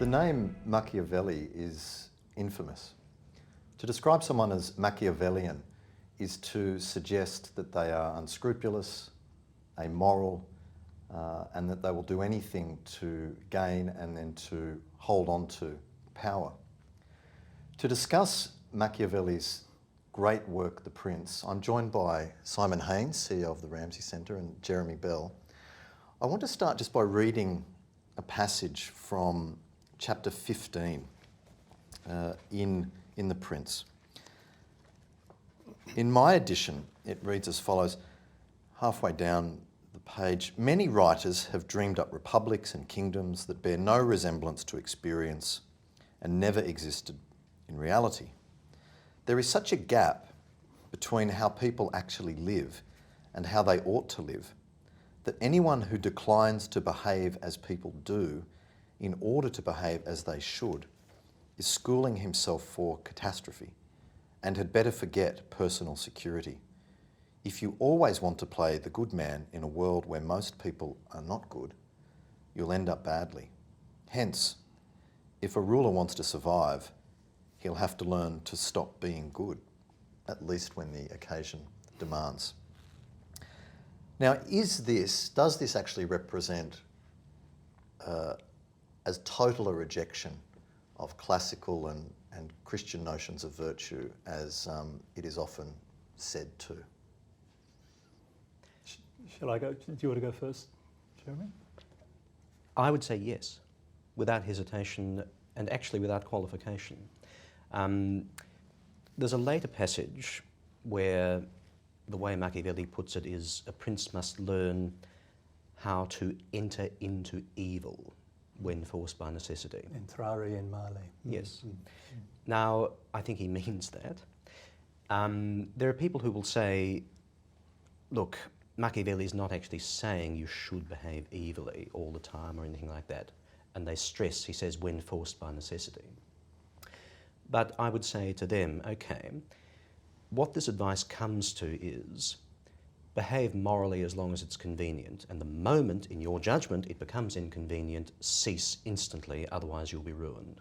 The name Machiavelli is infamous. To describe someone as Machiavellian is to suggest that they are unscrupulous, amoral, and that they will do anything to gain and then to hold on to power. To discuss Machiavelli's great work, The Prince, I'm joined by Simon Haynes, CEO of the Ramsay Centre, and Jeremy Bell. I want to start just by reading a passage from chapter 15 in The Prince. In my edition, it reads as follows, halfway down the page: many writers have dreamed up republics and kingdoms that bear no resemblance to experience and never existed in reality. There is such a gap between how people actually live and how they ought to live that anyone who declines to behave as people do in order to behave as they should is schooling himself for catastrophe and had better forget personal security. If you always want to play the good man in a world where most people are not good, you'll end up badly. Hence, if a ruler wants to survive, he'll have to learn to stop being good, at least when the occasion demands. Now, does this actually represent as total a rejection of classical and Christian notions of virtue as it is often said to? Shall I go? Do you want to go first, Jeremy? I would say yes, without hesitation and actually without qualification. There's a later passage where the way Machiavelli puts it is a prince must learn how to enter into evil when forced by necessity. Entrare in male. Yes. Now, I think he means that. There are people who will say, look, Machiavelli is not actually saying you should behave evilly all the time or anything like that. And they stress, he says, when forced by necessity. But I would say to them, okay, what this advice comes to is behave morally as long as it's convenient, and the moment in your judgment it becomes inconvenient, cease instantly, otherwise you'll be ruined.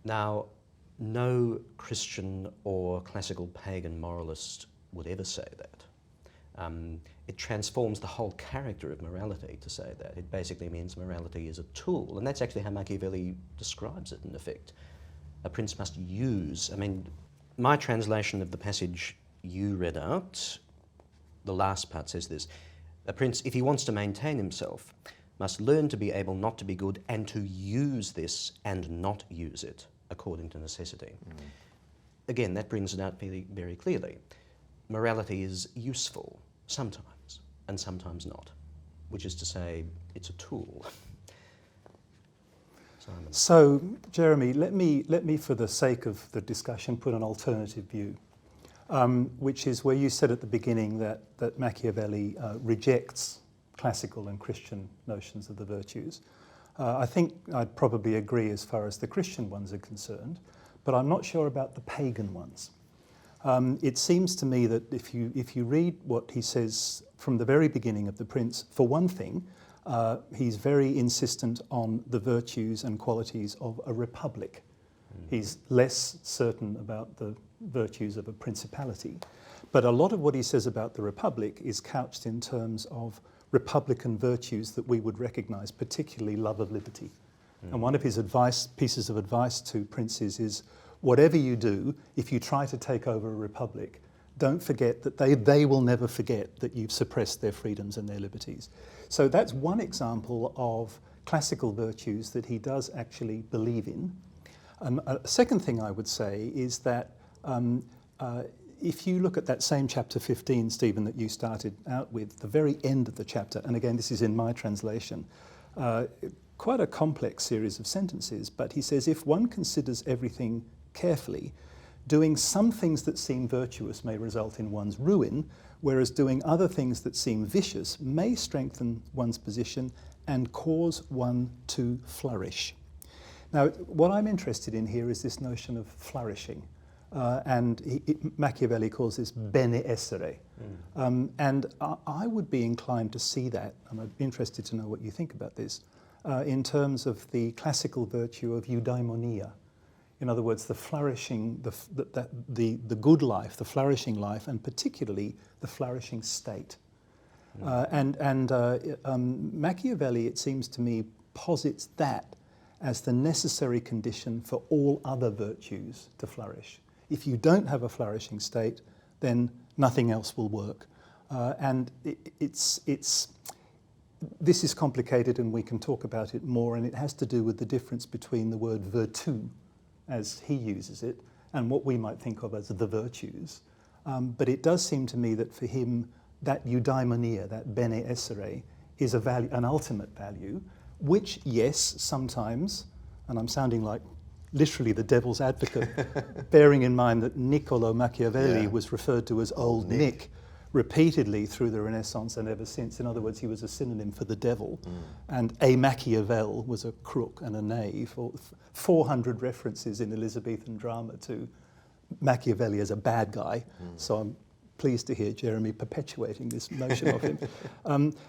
Now, no Christian or classical pagan moralist would ever say that. It transforms the whole character of morality to say that. It basically means morality is a tool, and that's actually how Machiavelli describes it in effect. A prince must use, my translation of the passage you read out, the last part says this: a prince, if he wants to maintain himself, must learn to be able not to be good and to use this and not use it according to necessity. Again, that brings it out very, very clearly. Morality is useful sometimes and sometimes not, which is to say it's a tool. Simon. So, Jeremy, let me, for the sake of the discussion, put an alternative view, which is where you said at the beginning that Machiavelli rejects classical and Christian notions of the virtues. I think I'd probably agree as far as the Christian ones are concerned, but I'm not sure about the pagan ones. It seems to me that if you read what he says from the very beginning of The Prince, for one thing, he's very insistent on the virtues and qualities of a republic. He's less certain about the virtues of a principality. But a lot of what he says about the republic is couched in terms of republican virtues that we would recognise, particularly love of liberty. And one of his pieces of advice to princes is, whatever you do, if you try to take over a republic, don't forget that they will never forget that you've suppressed their freedoms and their liberties. So that's one example of classical virtues that he does actually believe in. A second thing I would say is that if you look at that same chapter 15, Stephen, that you started out with, the very end of the chapter, and again, this is in my translation, quite a complex series of sentences, but he says, if one considers everything carefully, doing some things that seem virtuous may result in one's ruin, whereas doing other things that seem vicious may strengthen one's position and cause one to flourish. Now, what I'm interested in here is this notion of flourishing. Machiavelli calls this bene essere. And I would be inclined to see that, and I'd be interested to know what you think about this, in terms of the classical virtue of eudaimonia. In other words, the flourishing, the good life, the flourishing life, and particularly the flourishing state. Machiavelli, it seems to me, posits that as the necessary condition for all other virtues to flourish. If you don't have a flourishing state, then nothing else will work. This is complicated, and we can talk about it more, and it has to do with the difference between the word virtu, as he uses it, and what we might think of as the virtues. But it does seem to me that for him, that eudaimonia, that bene essere, is a value, an ultimate value, which, yes, sometimes, and I'm sounding like literally the devil's advocate, bearing in mind that Niccolo Machiavelli was referred to as Old Nick repeatedly through the Renaissance and ever since. In other words, he was a synonym for the devil. And a Machiavel was a crook and a knave. 400 references in Elizabethan drama to Machiavelli as a bad guy. So I'm pleased to hear Jeremy perpetuating this notion of him.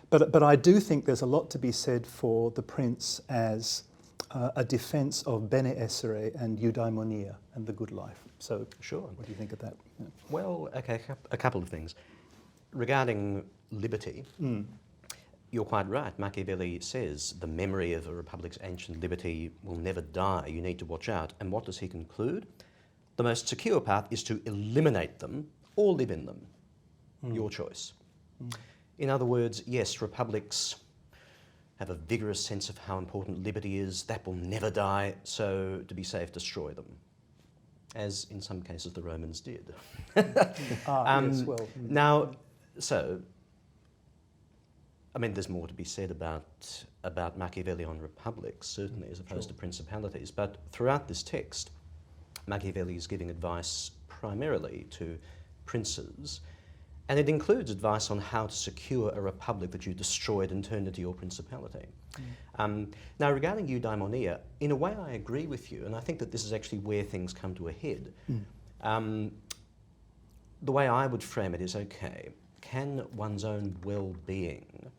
But I do think there's a lot to be said for the Prince as a defence of bene essere and eudaimonia and the good life. So Sure. What do you think of that? Yeah. Well, okay, a couple of things. Regarding liberty, you're quite right. Machiavelli says the memory of a republic's ancient liberty will never die. You need to watch out. And what does he conclude? The most secure path is to eliminate them or live in them. Your choice. In other words, yes, republics have a vigorous sense of how important liberty is. That will never die, so to be safe, destroy them. As in some cases the Romans did. Yes, well. Now, so, I mean, there's more to be said about Machiavelli on republics, certainly, as opposed to principalities. But throughout this text, Machiavelli is giving advice primarily to princes, and it includes advice on how to secure a republic that you destroyed and turned into your principality. Now, regarding eudaimonia, in a way I agree with you, and I think that this is actually where things come to a head. The way I would frame it is, okay, can one's own well-being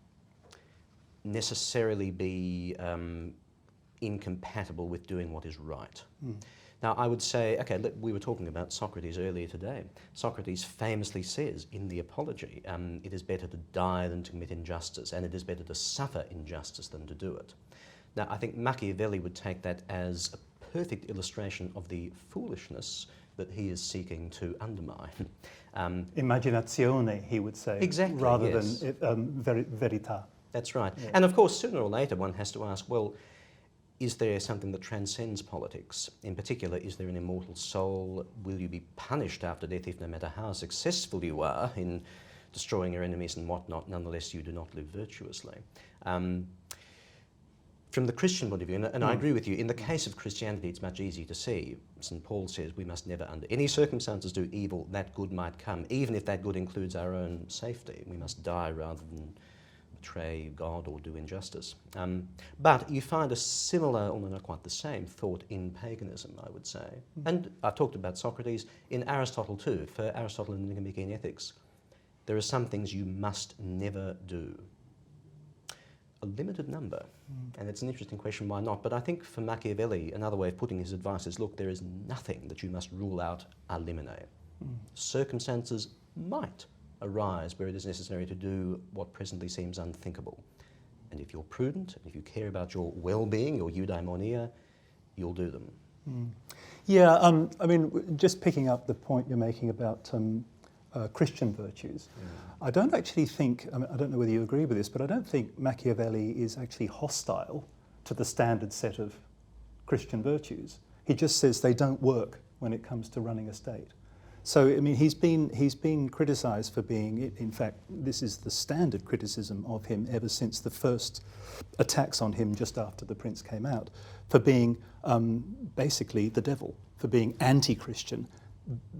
necessarily be incompatible with doing what is right? Now, I would say, okay, we were talking about Socrates earlier today. Socrates famously says in the Apology, it is better to die than to commit injustice, and it is better to suffer injustice than to do it. Now, I think Machiavelli would take that as a perfect illustration of the foolishness that he is seeking to undermine. Immaginazione, he would say, Exactly, rather yes. than verita. That's right. Yeah. And of course, sooner or later, one has to ask, well, is there something that transcends politics? In particular, is there an immortal soul? Will you be punished after death if no matter how successful you are in destroying your enemies and whatnot, nonetheless you do not live virtuously? From the Christian point of view, and I agree with you, in the case of Christianity it's much easier to see. St. Paul says we must never under any circumstances do evil, that good might come, even if that good includes our own safety. We must die rather than betray God or do injustice. But you find a similar, although not quite the same, thought in paganism, I would say. And I've talked about Socrates, in Aristotle too. For Aristotle in the Nicomachean Ethics, there are some things you must never do. A limited number. And it's an interesting question, why not? But I think for Machiavelli, another way of putting his advice is, look, there is nothing that you must rule out a limine. Circumstances might arise where it is necessary to do what presently seems unthinkable. And if you're prudent, and if you care about your well-being, your eudaimonia, you'll do them. Yeah, I mean, just picking up the point you're making about Christian virtues, I don't actually think, I don't know whether you agree with this, but I don't think Machiavelli is actually hostile to the standard set of Christian virtues. He just says they don't work when it comes to running a state. So, I mean, he's been criticised for being, in fact, this is the standard criticism of him ever since the first attacks on him just after The Prince came out, for being basically the devil, for being anti-Christian.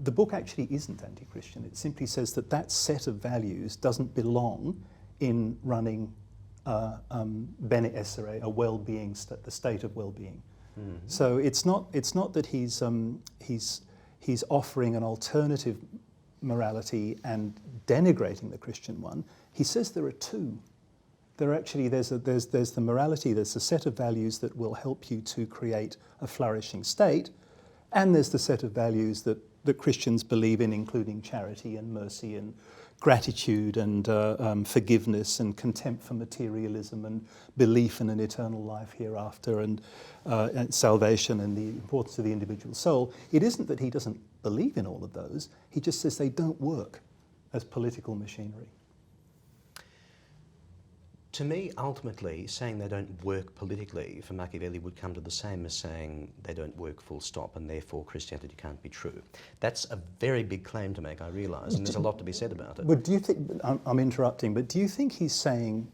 The book actually isn't anti-Christian. It simply says that that set of values doesn't belong in running bene essere, a well-being, the state of well-being. So it's not that he's offering an alternative morality and denigrating the Christian one. He says there are two. there's the morality, there's the set of values that will help you to create a flourishing state, and there's the set of values that Christians believe in, including charity and mercy and gratitude and forgiveness and contempt for materialism and belief in an eternal life hereafter and salvation and the importance of the individual soul. It isn't that he doesn't believe in all of those, he just says they don't work as political machinery. To me, ultimately, saying they don't work politically for Machiavelli would come to the same as saying they don't work full stop and therefore Christianity can't be true. That's a very big claim to make, I realise, and there's a lot to be said about it. But do you think, I'm interrupting, but do you think he's saying,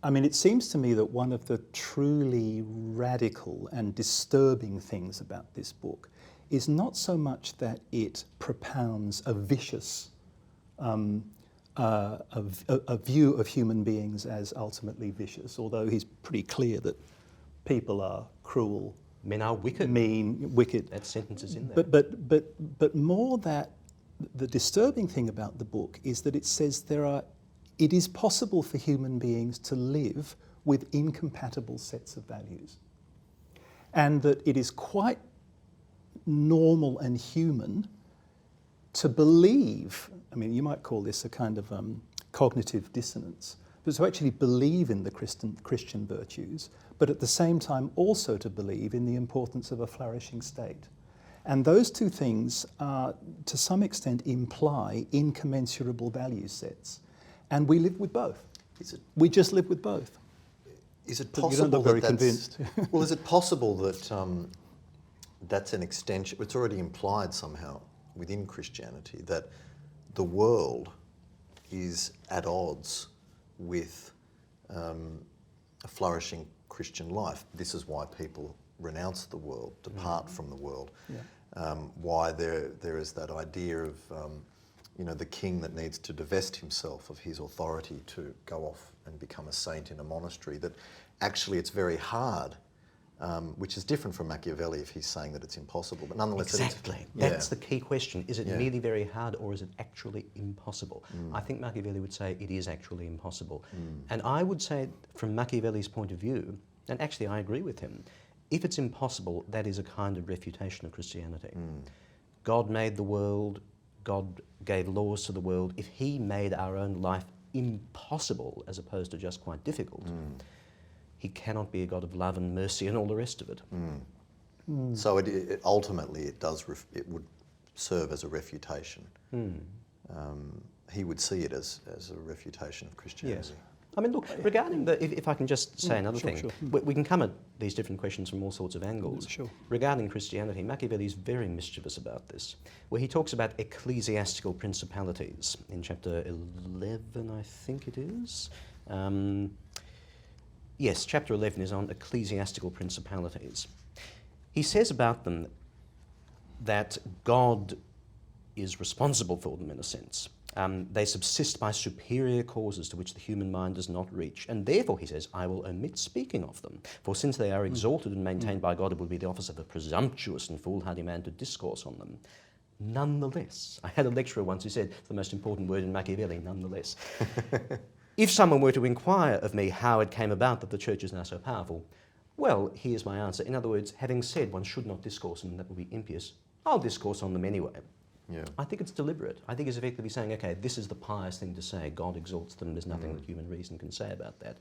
it seems to me that one of the truly radical and disturbing things about this book is not so much that it propounds a vicious a view of human beings as ultimately vicious, although he's pretty clear that people are cruel, men are wicked, mean, wicked. That sentence is in there. But more that the disturbing thing about the book is that it says it is possible for human beings to live with incompatible sets of values, and that it is quite normal and human to believe, you might call this a kind of cognitive dissonance, but to actually believe in the Christian virtues, but at the same time also to believe in the importance of a flourishing state. And those two things, to some extent, imply incommensurable value sets. And we live with both. We just live with both. Is it But possible you don't look very that convinced. well, is it possible that that's an extension, it's already implied somehow within Christianity, that the world is at odds with a flourishing Christian life? This is why people renounce the world, depart from the world. Yeah. Why there is that idea of the king that needs to divest himself of his authority to go off and become a saint in a monastery, that actually it's very hard, which is different from Machiavelli if he's saying that it's impossible. But nonetheless, exactly. That's the key question. Is it merely very hard or is it actually impossible? I think Machiavelli would say it is actually impossible. And I would say from Machiavelli's point of view, and actually I agree with him, if it's impossible, that is a kind of refutation of Christianity. God made the world, God gave laws to the world. If he made our own life impossible as opposed to just quite difficult, he cannot be a God of love and mercy and all the rest of it. So it ultimately it would serve as a refutation. He would see it as a refutation of Christianity. Yes. Look, regarding if I can just say another thing, sure. We can come at these different questions from all sorts of angles. Sure. Regarding Christianity, Machiavelli is very mischievous about this, where he talks about ecclesiastical principalities in chapter 11, I think it is. Yes, chapter 11 is on ecclesiastical principalities. He says about them that God is responsible for them in a sense. They subsist by superior causes to which the human mind does not reach, and therefore, he says, I will omit speaking of them, for since they are exalted and maintained by God, it would be the office of a presumptuous and foolhardy man to discourse on them. Nonetheless, I had a lecturer once who said, the most important word in Machiavelli, nonetheless. If someone were to inquire of me how it came about that the church is now so powerful, well, here's my answer. In other words, having said one should not discourse on them, that would be impious, I'll discourse on them anyway. Yeah. I think it's deliberate. I think it's effectively saying, okay, this is the pious thing to say. God exalts them. There's nothing that human reason can say about that.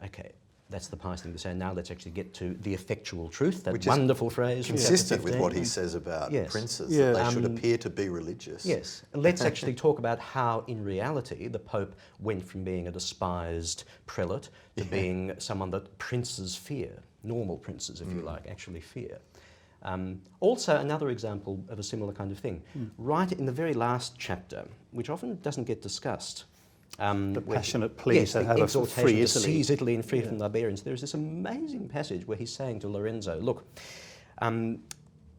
Okay, that's the pious thing to say. Now let's actually get to the effectual truth, that wonderful phrase. Consistent with what he says about princes, that they should appear to be religious. Yes. Let's actually talk about how, in reality, the Pope went from being a despised prelate to being someone that princes fear, normal princes, if you like, actually fear. Also, another example of a similar kind of thing. Right in the very last chapter, which often doesn't get discussed. The passionate plea to have a free Italy. To seize Italy and free from the barbarians. There's this amazing passage where he's saying to Lorenzo, look,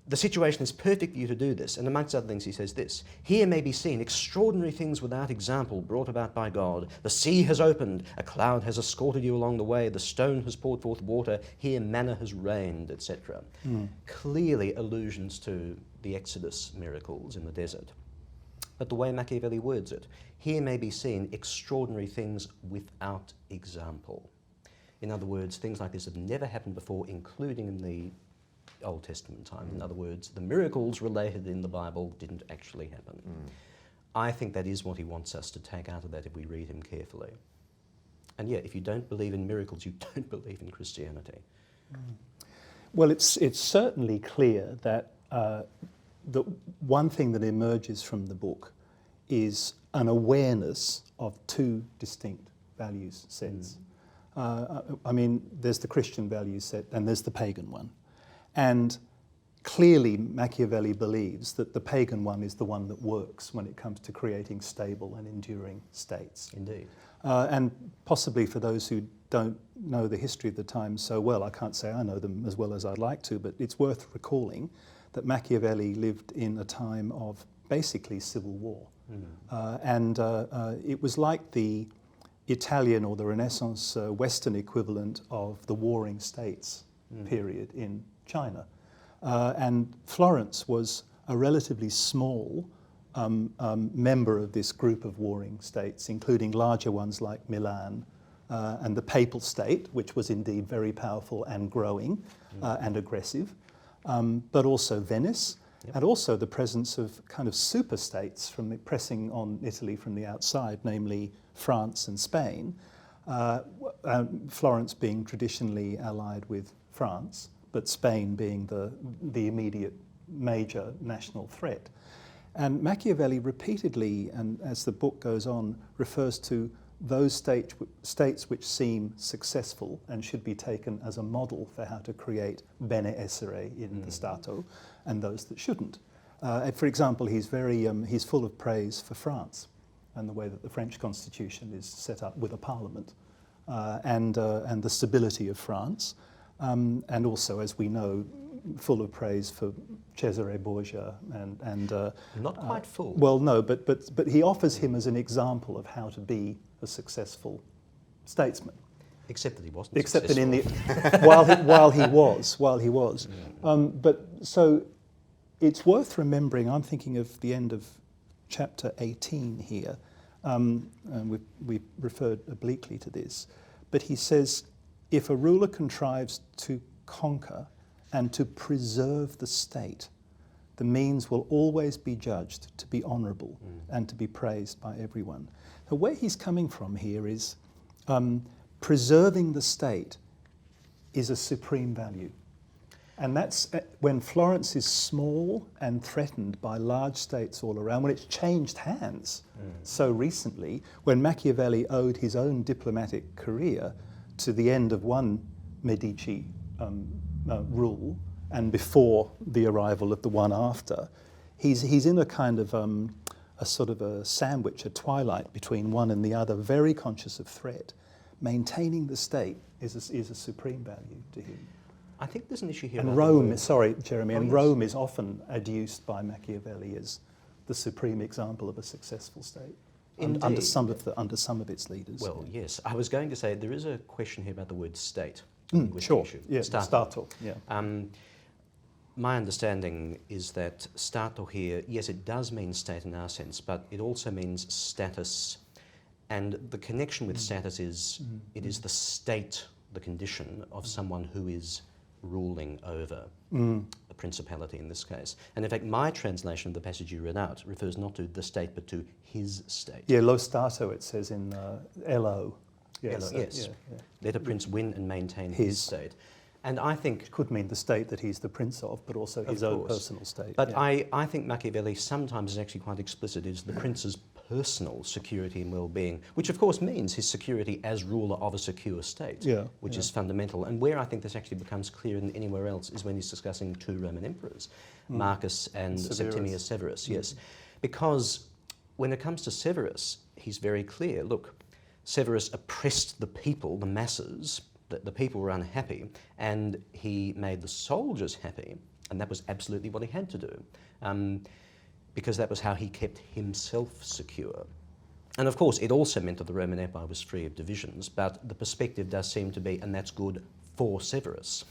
the situation is perfect for you to do this. And amongst other things, he says this: here may be seen extraordinary things without example brought about by God. The sea has opened, a cloud has escorted you along the way, the stone has poured forth water, here manna has rained, etc. Clearly allusions to the Exodus miracles in the desert. but the way Machiavelli words it. Here may be seen extraordinary things without example. In other words, things like this have never happened before, including in the Old Testament time. In other words, the miracles related in the Bible didn't actually happen. I think that is what he wants us to take out of that if we read him carefully. And yeah, if you don't believe in miracles, you don't believe in Christianity. Well, it's certainly clear that the one thing that emerges from the book is an awareness of two distinct values sets. I mean, there's the Christian value set and there's the pagan one. And clearly Machiavelli believes that the pagan one is the one that works when it comes to creating stable and enduring states. Indeed. And possibly for those who don't know the history of the times so well, I can't say I know them as well as I'd like to, but it's worth recalling that Machiavelli lived in a time of basically civil war. And it was like the Italian or the Renaissance Western equivalent of the Warring States period in China. And Florence was a relatively small member of this group of warring states, including larger ones like Milan and the Papal State, which was indeed very powerful and growing and aggressive, but also Venice, and also the presence of kind of super states pressing on Italy from the outside, namely France and Spain, Florence being traditionally allied with France, but Spain being the immediate major national threat. And Machiavelli repeatedly, and as the book goes on, refers to those states which seem successful and should be taken as a model for how to create bene essere in the Stato, and those that shouldn't. For example, he's full of praise for France and the way that the French constitution is set up with a parliament, and the stability of France, and also, as we know, full of praise for Cesare Borgia and Not quite full. well, no, but he offers him as an example of how to be a successful statesman. Except that he wasn't Except that successful. while he was. But so it's worth remembering. I'm thinking of the end of chapter 18 here, and we referred obliquely to this. But he says, if a ruler contrives to conquer and to preserve the state, the means will always be judged to be honourable and to be praised by everyone. So where he's coming from here is preserving the state is a supreme value. And that's when Florence is small and threatened by large states all around, when it's changed hands so recently, when Machiavelli owed his own diplomatic career to the end of one Medici rule and before the arrival of the one after, he's in a kind of a sort of a sandwich, a twilight between one and the other, very conscious of threat. Maintaining the state is a supreme value to him. I think there's an issue here. And about Rome, sorry, Jeremy, and yes. Rome is often adduced by Machiavelli as the supreme example of a successful state under Indeed. some of its leaders. Well, yes. I was going to say there is a question here about the word state. Sure. Issue. Yeah, Stato. Yeah. My understanding is that Stato here, yes, it does mean state in our sense, but it also means status. And the connection with status is it is the state, the condition of someone who is ruling over a principality in this case. And in fact, my translation of the passage you read out refers not to the state, but to his state. Yeah, lo Stato, it says in LO. Yes. Yes. Yeah. Let a prince win and maintain his state. And I think... It could mean the state that he's the prince of, but also his own personal state. But yeah. I think Machiavelli sometimes is actually quite explicit, is the prince's personal security and well-being, which of course means his security as ruler of a secure state, which is fundamental. And where I think this actually becomes clearer than anywhere else is when he's discussing two Roman emperors, Marcus and Septimius Severus, yes. Because when it comes to Severus, he's very clear, look, Severus oppressed the people, the masses, the people were unhappy, and he made the soldiers happy, and that was absolutely what he had to do, because that was how he kept himself secure. And of course, it also meant that the Roman Empire was free of divisions, but the perspective does seem to be, and that's good for Severus.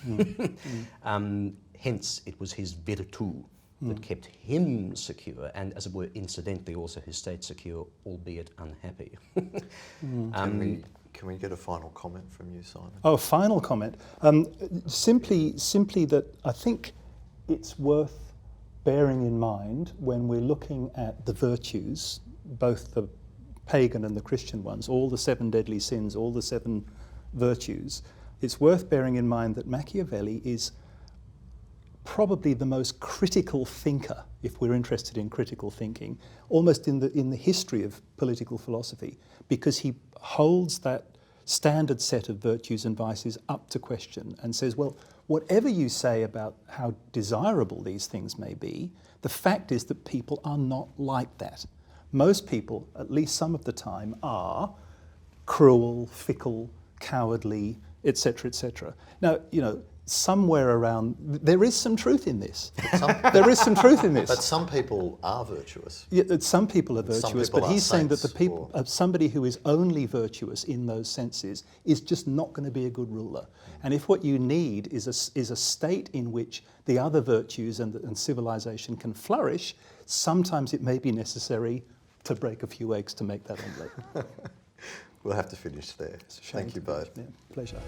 Hence, it was his virtu that kept him secure and, as it were, incidentally also his state secure, albeit unhappy. Can we get a final comment from you, Simon? Oh, final comment. Simply that I think it's worth bearing in mind when we're looking at the virtues, both the pagan and the Christian ones, all the 7 deadly sins, all the 7 virtues. It's worth bearing in mind that Machiavelli is probably the most critical thinker, if we're interested in critical thinking, almost in the history of political philosophy, because he holds that standard set of virtues and vices up to question and says, well, whatever you say about how desirable these things may be, the fact is that people are not like that. Most people, at least some of the time, are cruel, fickle, cowardly, etc., etc. Now, you know, somewhere around, there is some truth in this. There is some truth in this. But some people are virtuous. Yeah, some people are virtuous, people but are he's saying that the saints, people, somebody who is only virtuous in those senses is just not going to be a good ruler. And if what you need is a state in which the other virtues and civilization can flourish, sometimes it may be necessary to break a few eggs to make that omelette. We'll have to finish there. Thank you both. Yeah, pleasure.